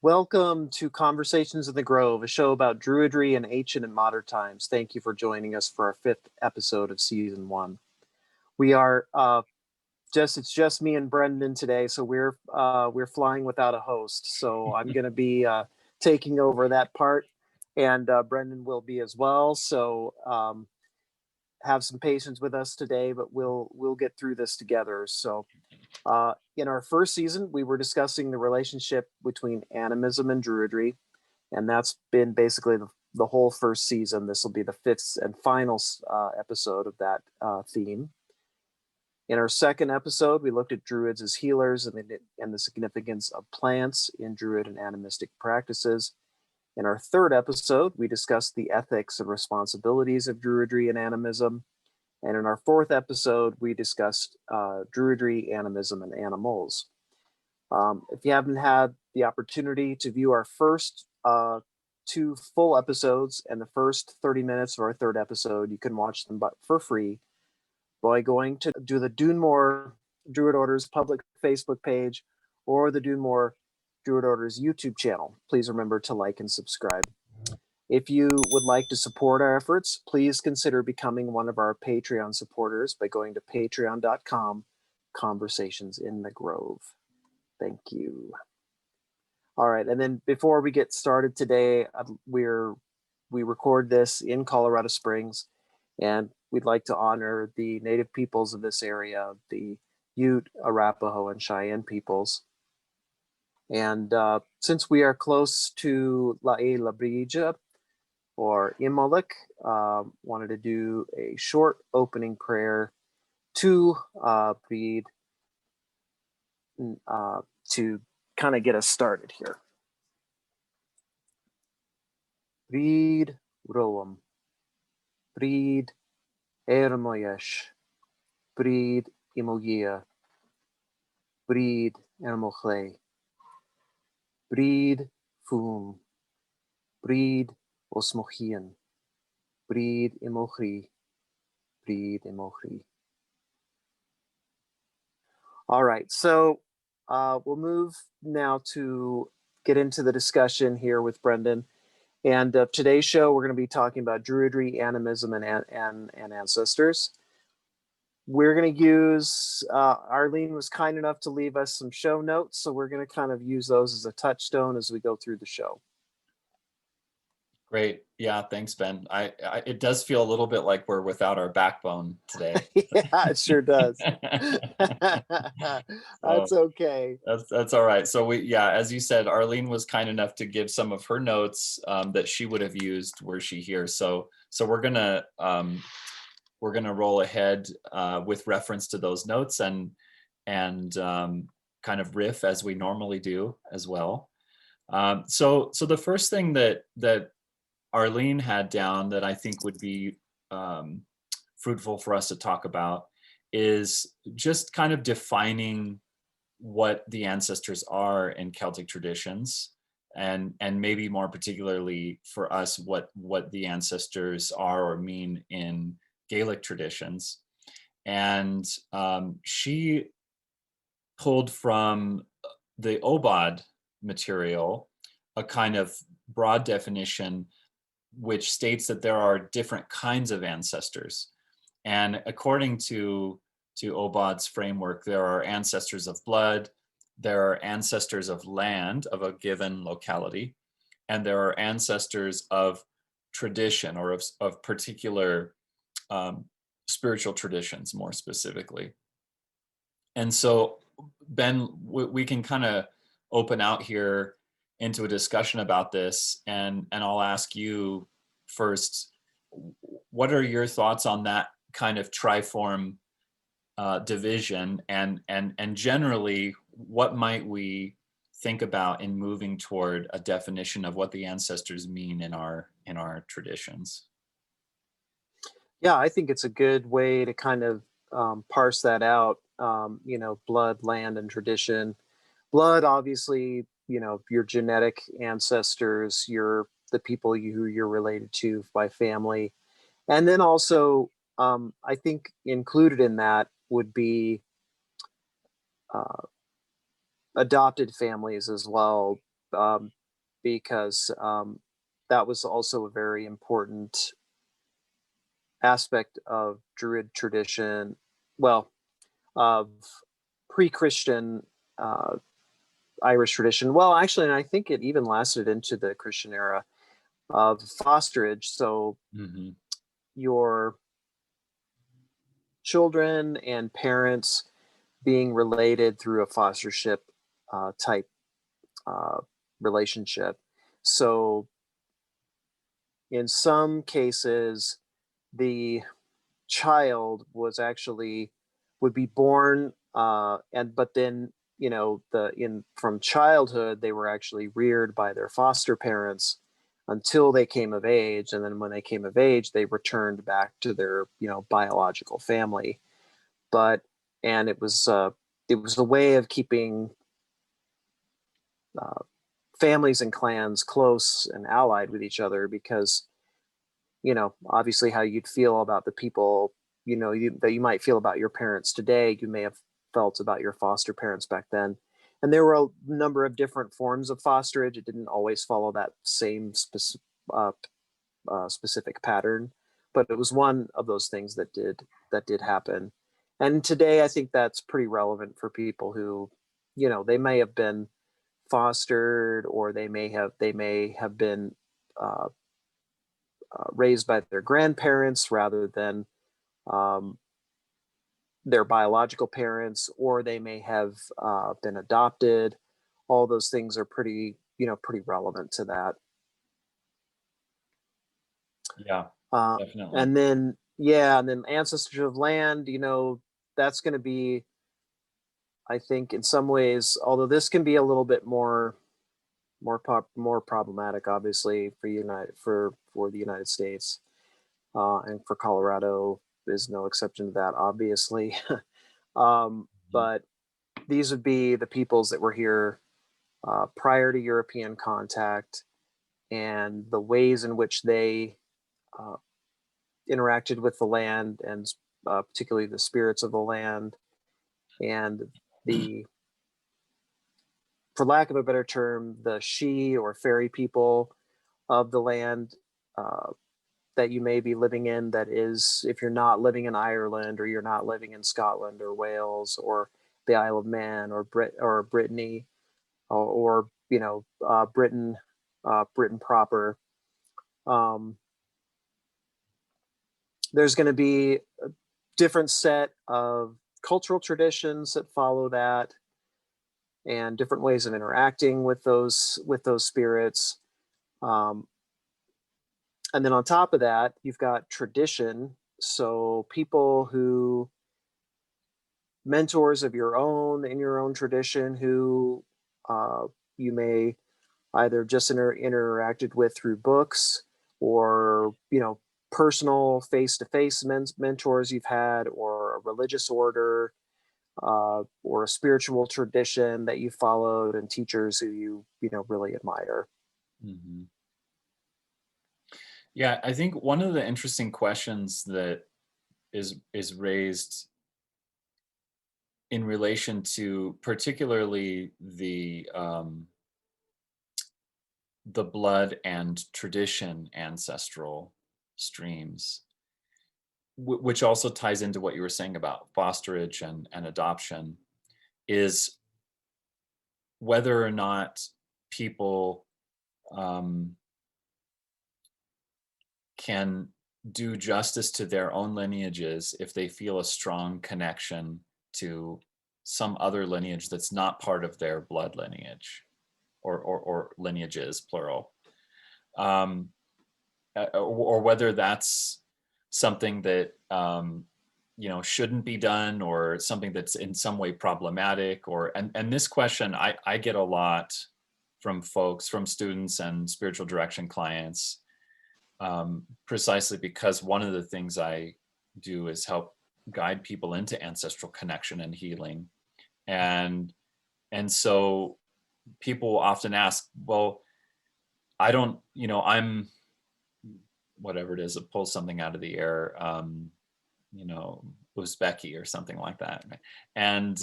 Welcome to Conversations in the Grove, a show about Druidry in ancient and modern times. Thank you for joining us for our 5th episode of season 1. We are it's just me and Brendan today, so we're flying without a host. So I'm going to be taking over that part, and Brendan will be as well. So have some patience with us today, but we'll get through this together. So. In our first season, we were discussing the relationship between animism and druidry, and that's been basically the whole first season. This will be the 5th and final episode of that theme. In our second episode, we looked at druids as healers and the significance of plants in druid and animistic practices. In our third episode, we discussed the ethics and responsibilities of druidry and animism. And in our fourth episode, we discussed druidry, animism, and animals. If you haven't had the opportunity to view our first 2 full episodes and the first 30 minutes of our third episode, you can watch them for free by going to the Dunmore Druid Orders public Facebook page or the Dunmore Druid Orders YouTube channel. Please remember to like and subscribe. If you would like to support our efforts, please consider becoming one of our Patreon supporters by going to patreon.com/Conversations in the Grove. Thank you. All right, and then before we get started today, we record this in Colorado Springs, and we'd like to honor the native peoples of this area, the Ute, Arapaho, and Cheyenne peoples. And since we are close to La Brija, or Imolek, wanted to do a short opening prayer to Breed to kind of get us started here. Breed Roam, Breed Ermoyesh, Breed Imogia, Breed Ermochle, Breed Fum, Breed Osmochian, Breed Emochri, Breed Emochri. All right, so we'll move now to get into the discussion here with Brendan. And today's show, we're going to be talking about druidry, animism, and ancestors. We're going to use, Arlene was kind enough to leave us some show notes, so we're going to kind of use those as a touchstone as we go through the show. Great. Yeah, thanks, Ben. It does feel a little bit like we're without our backbone today. Yeah, it sure does. That's okay. That's all right. So as you said, Arlene was kind enough to give some of her notes that she would have used were she here. So we're gonna roll ahead with reference to those notes and kind of riff as we normally do as well. So the first thing that Arlene had down that I think would be fruitful for us to talk about is just kind of defining what the ancestors are in Celtic traditions, and maybe more particularly for us what the ancestors are or mean in Gaelic traditions. And she pulled from the Obod material a kind of broad definition which states that there are different kinds of ancestors. And according to Obod's framework, there are ancestors of blood, there are ancestors of land of a given locality, and there are ancestors of tradition or of particular spiritual traditions, more specifically. And so, Ben, we can kind of open out here into a discussion about this, and I'll ask you first, what are your thoughts on that kind of triform division, and generally, what might we think about in moving toward a definition of what the ancestors mean in our traditions? Yeah, I think it's a good way to kind of parse that out. Blood, land, and tradition. Blood, obviously, your genetic ancestors, the people who you're related to by family. And then also, I think included in that would be adopted families as well. because that was also a very important aspect of Druid tradition. Well, of pre-Christian uh, Irish tradition. Well, actually, and I think it even lasted into the Christian era of fosterage. So Hmm. your children and parents being related through a fostership type uh, relationship. So in some cases, the child was actually would be born and but then the in from childhood they were actually reared by their foster parents until they came of age, and then when they came of age they returned back to their biological family. But and it was a way of keeping uh, families and clans close and allied with each other, because obviously how you'd feel about the people that you might feel about your parents today, you may have felt about your foster parents back then. And there were a number of different forms of fosterage. It didn't always follow that same uh, specific pattern, but it was one of those things that did happen. And today I think that's pretty relevant for people who they may have been fostered, or they may have been uh, raised by their grandparents rather than um, their biological parents, or they may have been adopted. All those things are pretty relevant to that. Yeah, Uh, definitely. and then yeah, and then ancestors of land, that's going to be, I think, in some ways, although this can be a little bit more problematic, obviously, for the United States, and for Colorado is no exception to that, obviously. Mhm. But these would be the peoples that were here prior to European contact, and the ways in which they uh, interacted with the land, and particularly the spirits of the land, and the, for lack of a better term, the She or fairy people of the land that you may be living in. That is, if you're not living in Ireland, or you're not living in Scotland or Wales or the Isle of Man or Brittany, or Britain proper. Um, there's going to be a different set of cultural traditions that follow that, and different ways of interacting with those spirits. Um, and then on top of that, you've got tradition. So people who mentors of your own in your own tradition, who you may either just interacted with through books, or personal face-to-face mentors you've had, or a religious order, or a spiritual tradition that you followed, and teachers who you really admire. Mhm. Yeah, I think one of the interesting questions that is raised in relation to particularly the blood and tradition ancestral streams, which also ties into what you were saying about fosterage and adoption, is whether or not people um, can do justice to their own lineages if they feel a strong connection to some other lineage that's not part of their blood lineage, or lineages plural, um, or whether that's something that shouldn't be done, or something that's in some way problematic. And this question I get a lot from folks, from students and spiritual direction clients, precisely because one of the things I do is help guide people into ancestral connection and healing. And so people often ask, well, I don't, I'm whatever it is, it pulls something out of the air, you know, Uzbeki or something like that. And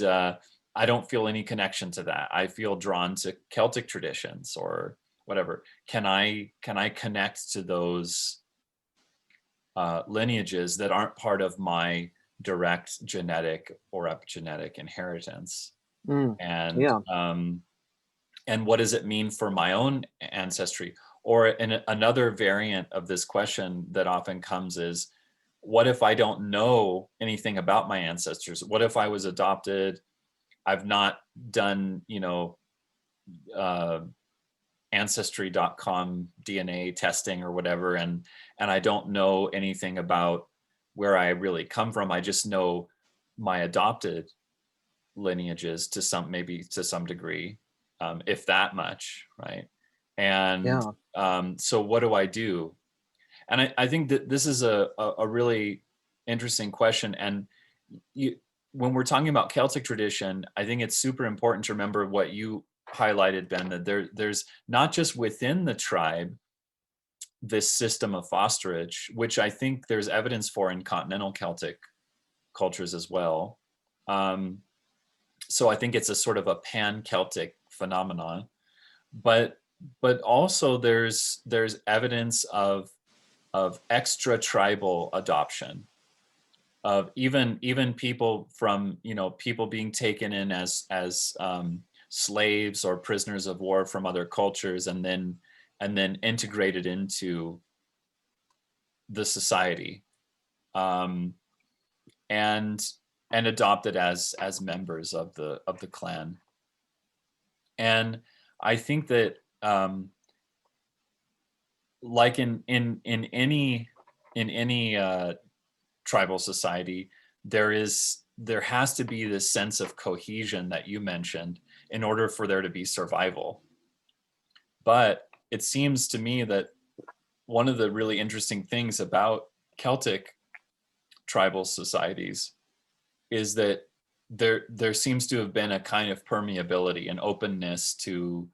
I don't feel any connection to that. I feel drawn to Celtic traditions or whatever. Can I connect to those lineages that aren't part of my direct genetic or epigenetic inheritance? And Yeah. and what does it mean for my own ancestry? Or another variant of this question that often comes is, what if I don't know anything about my ancestors? What if I was adopted? I've not done, ancestry.com DNA testing or whatever, and I don't know anything about where I really come from. I just know my adopted lineages maybe to some degree, if that much, right? And Yeah. so what do I do? And I think that this is a really interesting question. And when we're talking about Celtic tradition, I think it's super important to remember what you highlighted, Ben, that there's not just within the tribe this system of fosterage, which I think there's evidence for in continental Celtic cultures as well. So I think it's a sort of a pan-Celtic phenomenon, but also there's evidence of extra tribal adoption, of even people from, people being taken in as slaves or prisoners of war from other cultures, and then integrated into the society, um, and adopted as members of the clan. And I think that, like in any tribal society, there has to be this sense of cohesion that you mentioned in order for there to be survival. But it seems to me that one of the really interesting things about Celtic tribal societies is that there seems to have been a kind of permeability and openness to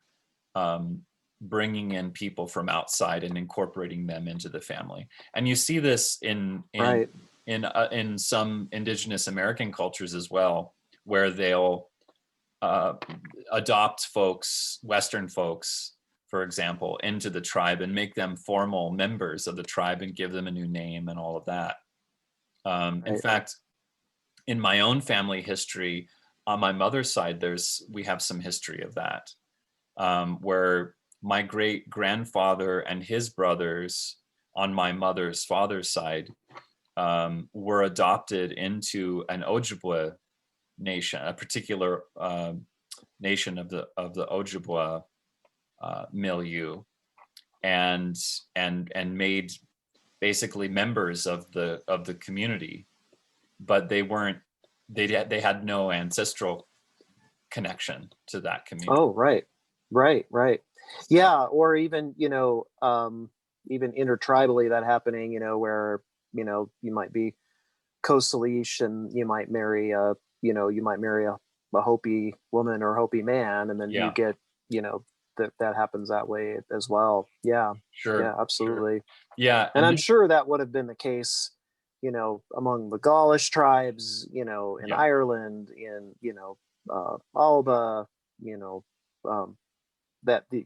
bringing in people from outside and incorporating them into the family. And you see this in Right. some indigenous American cultures as well, where they'll adopt folks, Western folks, for example, into the tribe and make them formal members of the tribe and give them a new name and all of that. In fact, in my own family history, on my mother's side, we have some history of that, where my great grandfather and his brothers on my mother's father's side were adopted into an Ojibwe nation, a particular nation of the Ojibwe milieu, and made basically members of the community, but they had no ancestral connection to that community. Oh, right. Yeah, or even, even intertribally that happening, where, you might be Coastal-ish and you might marry a Hopi woman or Hopi man, and then you get, that happens that way as well. Yeah. Sure. Yeah, absolutely. Sure. Yeah. And I'm sure that would have been the case, among the Gaulish tribes, in Ireland, in, Alba,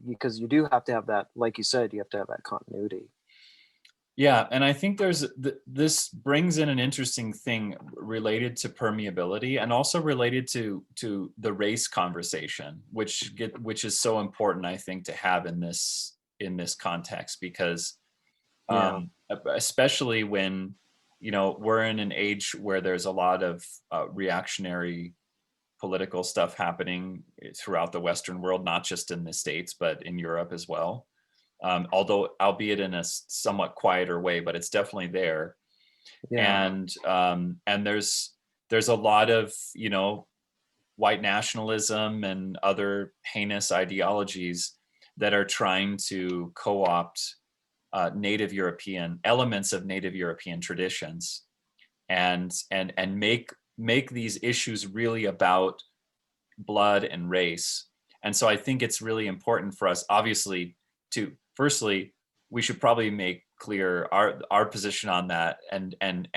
because you do have to have that, like you said, you have to have that continuity. Yeah, and I think this brings in an interesting thing related to permeability, and also related to the race conversation, which is so important, I think, to have in this context, because especially when we're in an age where there's a lot of reactionary political stuff happening throughout the Western world, not just in the States, but in Europe as well. Although albeit in a somewhat quieter way, but it's definitely there. Yeah. And there's a lot of, white nationalism and other heinous ideologies that are trying to co-opt Native European elements of Native European traditions, and make these issues really about blood and race. And so I think it's really important for us, obviously, to firstly, we should probably make clear our position on that, and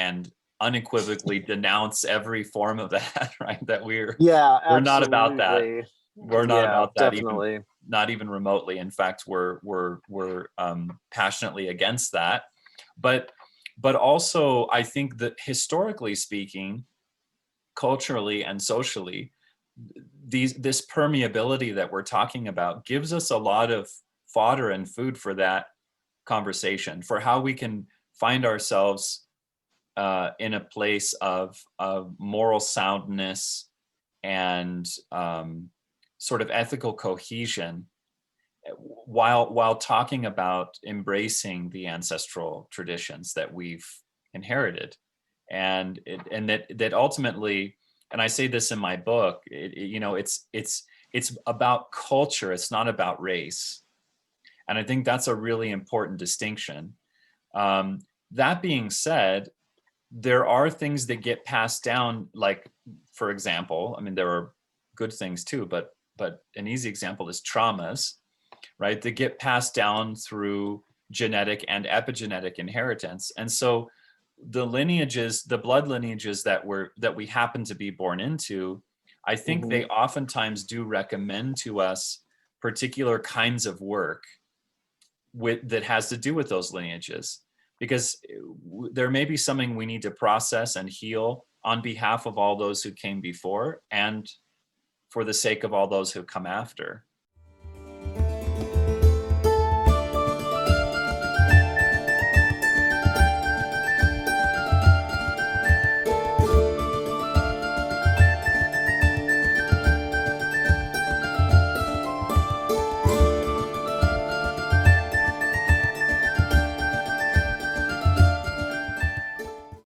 unequivocally denounce every form of that, right? That Yeah, we're not about that. absolutely. We're not Yeah, about that, even definitely. not even remotely. In fact, we're passionately against that. But also, I think that historically speaking, culturally and socially, this permeability that we're talking about gives us a lot of fodder and food for that conversation, for how we can find ourselves in a place of moral soundness and sort of ethical cohesion, while talking about embracing the ancestral traditions that we've inherited, and that ultimately, and I say this in my book, it's about culture. It's not about race, and I think that's a really important distinction. Um, that being said, there are things that get passed down, like, for example, I mean, there are good things too, but an easy example is traumas, right? That get passed down through genetic and epigenetic inheritance. And so the lineages, the blood lineages that we happen to be born into, I think Hmm. they oftentimes do recommend to us particular kinds of work that has to do with those lineages, because there may be something we need to process and heal on behalf of all those who came before and for the sake of all those who come after.